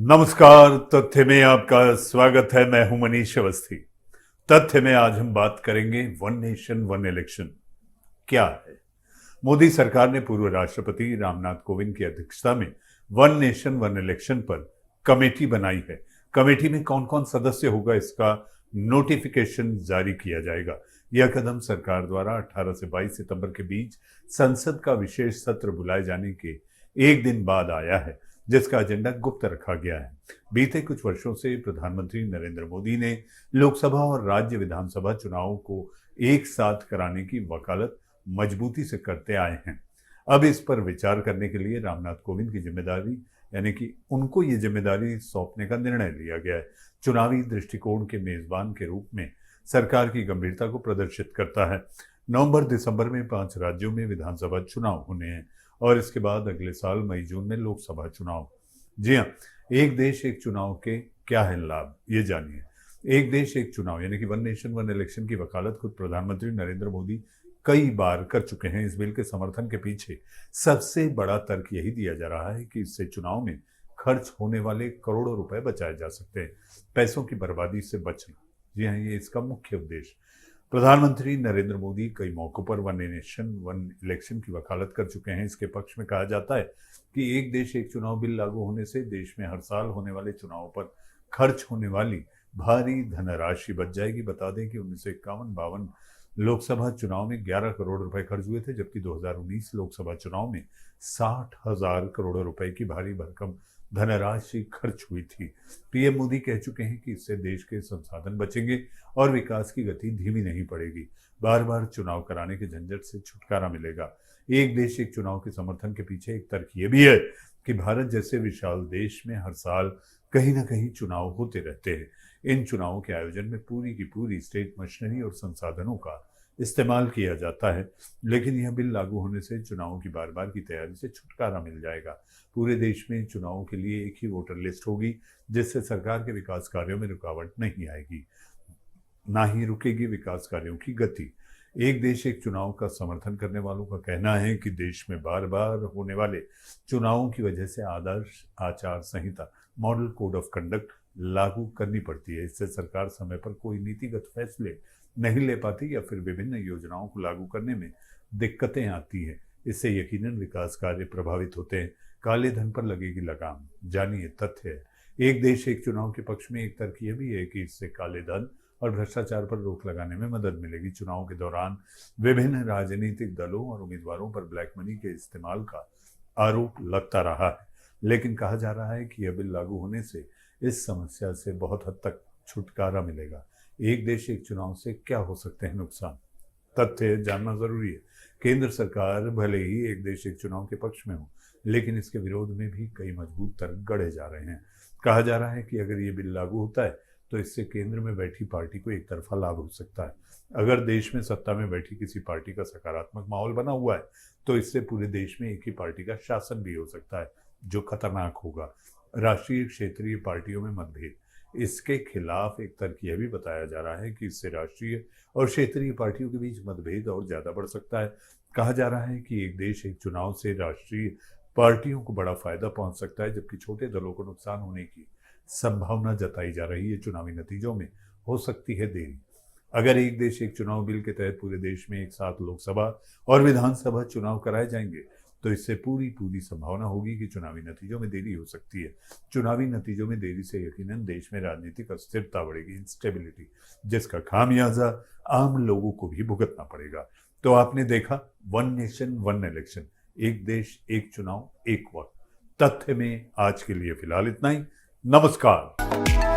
नमस्कार। तथ्य में आपका स्वागत है। मैं हूं मनीष अवस्थी। तथ्य में आज हम बात करेंगे वन नेशन वन इलेक्शन क्या है। मोदी सरकार ने पूर्व राष्ट्रपति रामनाथ कोविंद की अध्यक्षता में वन नेशन वन इलेक्शन पर कमेटी बनाई है। कमेटी में कौन कौन सदस्य होगा इसका नोटिफिकेशन जारी किया जाएगा। यह कदम सरकार द्वारा 18 से 22 सितंबर के बीच संसद का विशेष सत्र बुलाए जाने के एक दिन बाद आया है, जिसका एजेंडा गुप्त रखा गया है। बीते कुछ वर्षों से प्रधानमंत्री नरेंद्र मोदी ने लोकसभा और राज्य विधानसभा चुनावों को एक साथ कराने की वकालत मजबूती से करते आए हैं। अब इस पर विचार करने के लिए रामनाथ कोविंद की जिम्मेदारी यानी कि उनको ये जिम्मेदारी सौंपने का निर्णय लिया गया है। चुनावी दृष्टिकोण के मेजबान के रूप में सरकार की गंभीरता को प्रदर्शित करता है। नवंबर दिसंबर में 5 राज्यों में विधानसभा चुनाव होने हैं और इसके बाद अगले साल मई जून में लोकसभा चुनाव। जी हाँ, एक देश एक चुनाव के क्या है लाभ, ये जानिए। एक देश एक चुनाव यानी कि वन नेशन वन इलेक्शन की वकालत खुद प्रधानमंत्री नरेंद्र मोदी कई बार कर चुके हैं। इस बिल के समर्थन के पीछे सबसे बड़ा तर्क यही दिया जा रहा है कि इससे चुनाव में खर्च होने वाले करोड़ों रुपए बचाए जा सकते हैं। पैसों की बर्बादी से बचना, जी हाँ, ये इसका मुख्य उद्देश्य। प्रधानमंत्री नरेंद्र मोदी कई मौकों पर वन नेशन वन इलेक्शन की वकालत कर चुके हैं। इसके पक्ष में कहा जाता है कि एक देश एक चुनाव बिल लागू होने से देश में हर साल होने वाले चुनावों पर खर्च होने वाली भारी धनराशि बच जाएगी। बता दें कि 1951-52 लोकसभा चुनाव में 11 करोड़ रुपए खर्च हुए थे, जबकि 2019 लोकसभा चुनाव में 60,000 करोड़ रुपए की भारी भरकम धनराशि खर्च हुई थी। पीएम मोदी कह चुके हैं कि इससे देश के संसाधन बचेंगे और विकास की गति धीमी नहीं पड़ेगी। बार बार चुनाव कराने के झंझट से छुटकारा मिलेगा। एक देश एक चुनाव के समर्थन के पीछे एक तर्क ये भी है कि भारत जैसे विशाल देश में हर साल कहीं ना कहीं चुनाव होते रहते हैं। इन चुनावों के आयोजन में पूरी की पूरी स्टेट मशीनरी और संसाधनों का इस्तेमाल किया जाता है। लेकिन यह बिल लागू होने से चुनावों की बार बार की तैयारी से छुटकारा मिल जाएगा। पूरे देश में चुनावों के लिए एक ही वोटर लिस्ट होगी, जिससे सरकार के विकास कार्यों में रुकावट नहीं आएगी, ना ही रुकेगी विकास कार्यों की गति। एक देश एक चुनाव का समर्थन करने वालों का कहना है कि देश में बार बार होने वाले चुनावों की वजह से आदर्श आचार संहिता मॉडल कोड ऑफ कंडक्ट लागू करनी पड़ती है। इससे सरकार समय पर कोई नीतिगत फैसले नहीं ले पाती या फिर विभिन्न योजनाओं को लागू करने में दिक्कतें आती हैं। इससे यकीनन विकास कार्य प्रभावित होते हैं। काले धन पर लगेगी लगाम, जानिए तथ्य है। एक देश एक चुनाव के पक्ष में एक तर्क यह भी है कि इससे काले धन और भ्रष्टाचार पर रोक लगाने में मदद मिलेगी। चुनाव के दौरान विभिन्न राजनीतिक दलों और उम्मीदवारों पर ब्लैक मनी के इस्तेमाल का आरोप लगता रहा है, लेकिन कहा जा रहा है कि यह बिल लागू होने से इस समस्या से बहुत हद तक छुटकारा मिलेगा। एक देश एक चुनाव से क्या हो सकते हैं नुकसान, तथ्य जानना जरूरी है। केंद्र सरकार भले ही एक देश एक चुनाव के पक्ष में हो, लेकिन इसके विरोध में भी कई मजबूत तर्क गढ़े जा रहे हैं। कहा जा रहा है कि अगर ये बिल लागू होता है तो इससे केंद्र में बैठी पार्टी को एक तरफा लाभ हो सकता है। अगर देश में सत्ता में बैठी किसी पार्टी का सकारात्मक माहौल बना हुआ है तो इससे पूरे देश में एक ही पार्टी का शासन भी हो सकता है, जो खतरनाक होगा। राष्ट्रीय क्षेत्रीय पार्टियों में मतभेद, इसके खिलाफ एक तर्क यह भी बताया जा रहा है कि इससे राष्ट्रीय और क्षेत्रीय पार्टियों के बीच मतभेद और ज्यादा बढ़ सकता है। कहा जा रहा है कि एक देश एक चुनाव से राष्ट्रीय पार्टियों को बड़ा फायदा पहुंच सकता है, जबकि छोटे दलों को नुकसान होने की संभावना जताई जा रही है। चुनावी नतीजों में हो सकती है देरी। अगर एक देश एक चुनाव बिल के तहत पूरे देश में एक साथ लोकसभा और विधानसभा चुनाव कराए जाएंगे तो इससे पूरी संभावना होगी कि चुनावी नतीजों में देरी हो सकती है। चुनावी नतीजों में देरी से यकीनन देश में राजनीतिक अस्थिरता बढ़ेगी, इंस्टेबिलिटी, जिसका खामियाजा आम लोगों को भी भुगतना पड़ेगा। तो आपने देखा वन नेशन वन इलेक्शन, एक देश एक चुनाव एक वक्त। तथ्य में आज के लिए फिलहाल इतना ही। नमस्कार।